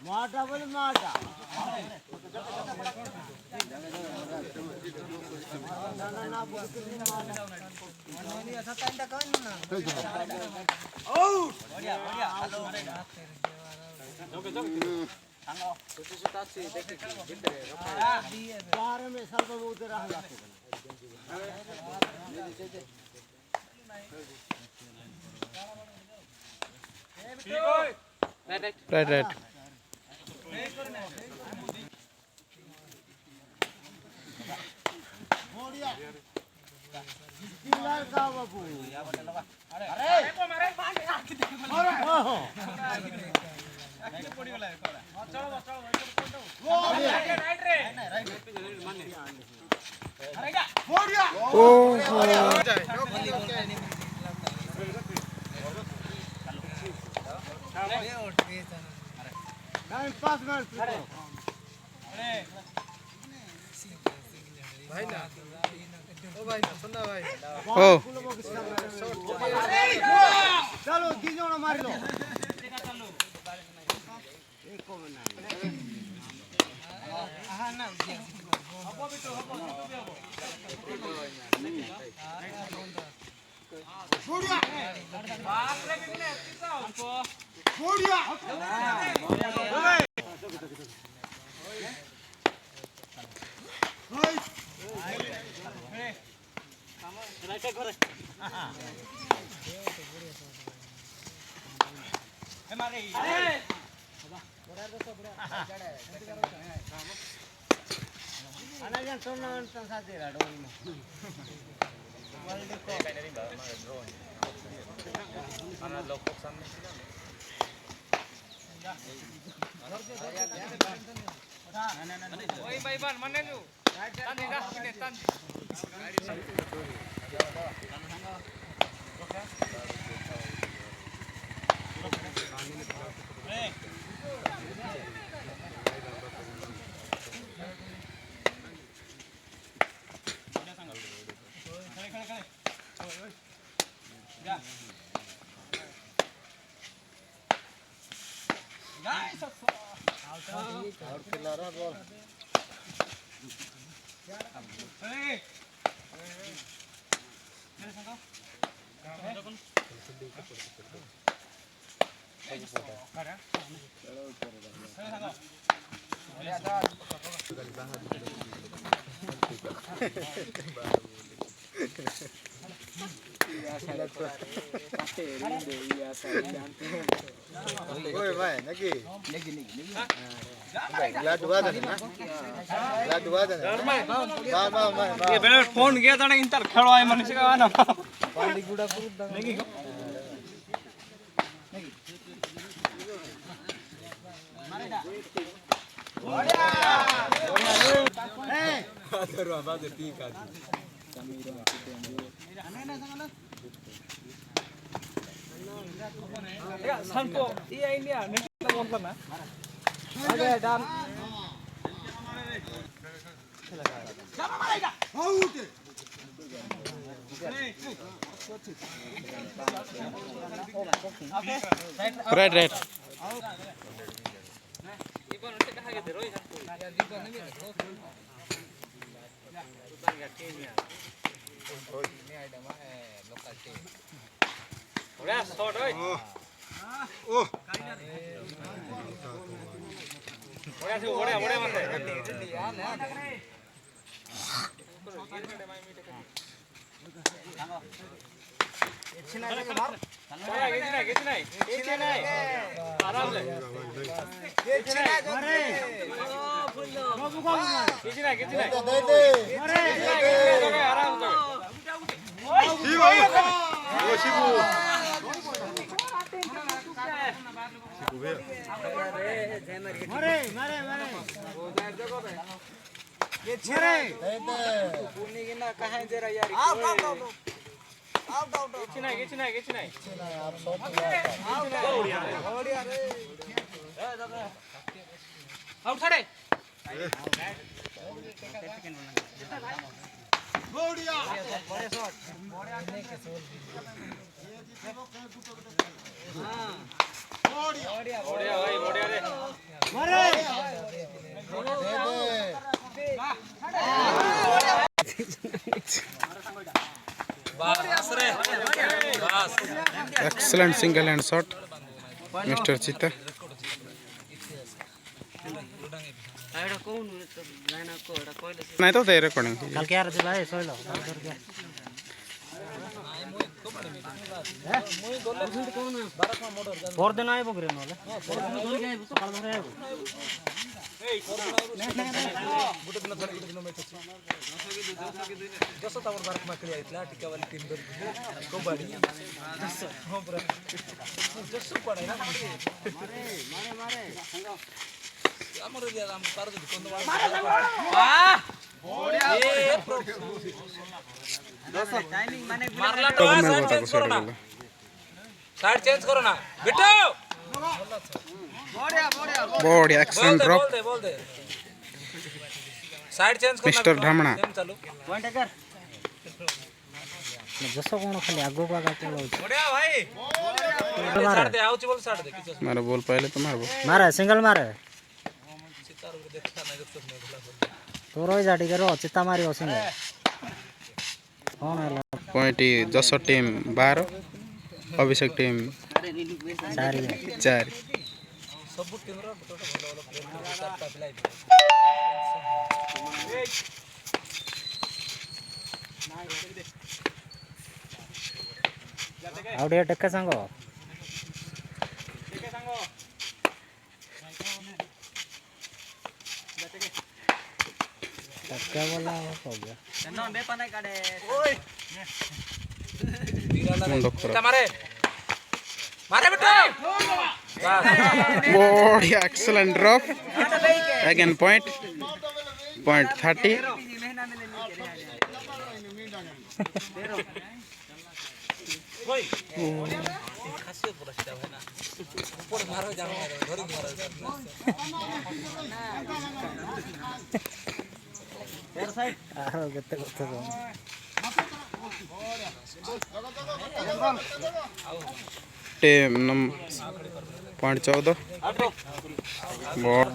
माटा बोले माटा में साल बहुत रहा right भाई ना ओ भाई ना सुनना भाई ओ चलो तीनों मार लो एक को बना हां ना हबो बिटो हबो छोड़िया बाप रे बिने किसा हमको छोड़िया ओए भाई नगी लाडू वादन ना लाडू वादन ये बेटा फोन गया था ना इंतर खेलो आए मनुष्य का ना पाली गुड़ा कुरुदा नगी बादर ठीक है या संको ये इंडिया नेट ऑन करना अरे डाल चलो मारेगा आउट right 이번 어떻게 하게 들어 이 자꾸 이번은 이거 게임이야 우리야 셔트 어이 오 우리야 지금 오래 만데 आराम से आराम से ବଢିଆ ଭାଇ ବଢିଆ ରେ ବାସ୍ ରେ ବାସ୍ Excellent single hand shot, Mr. Chita. नहीं तो दे recording. कल क्या रहे भाई सोइलो फोर दिन आए बगरे नले सकाळ धरे आइबो गुटे दिन थरे गुटे दिन मैच अछि जसो तमर भारत में खेली आइतला टिका वाली टीम दर कबड्डी हां पूरा जसो पड़े ना मारे मारे हमर दिया हम पार दे कोन मारे वाह बढ़िया ए टाइमिंग माने मारला तो साइड चेंज करो ना बिट्टू बढ़िया बढ़िया बढ़िया excellent drop. बोल दे साइड चेंज करना Mr. ढामणा. चलो पॉइंट कर जसो कोन खाली आगो को आगा चलो बढ़िया भाई साइड दे आउची बोल साइड दे किछ मारो बॉल पहले तो मारो मारे सिंगल मारे सितार को देखता नहीं तो तोरो जाटी करो चिता मारी सिंगल कौन है पॉइंट जसो टीम 12 अभिषेक टीम 4 सब टीम रो भलो भलो प्लेयर चारटा पिलाई आउडिया टक्का सांगो टक्का बोला हो गया नॉन बे पनाय काडे ओए मुंडो करो मारे मारे बिट्टू बढ़िया excellent drop. Again point 30. ओए खासियत बोला सीधा है ना ऊपर मारो जाओ घर मारो यार साइड आरो गत्ते गत्ते टीम नंबर पॉइंट 14. बहुत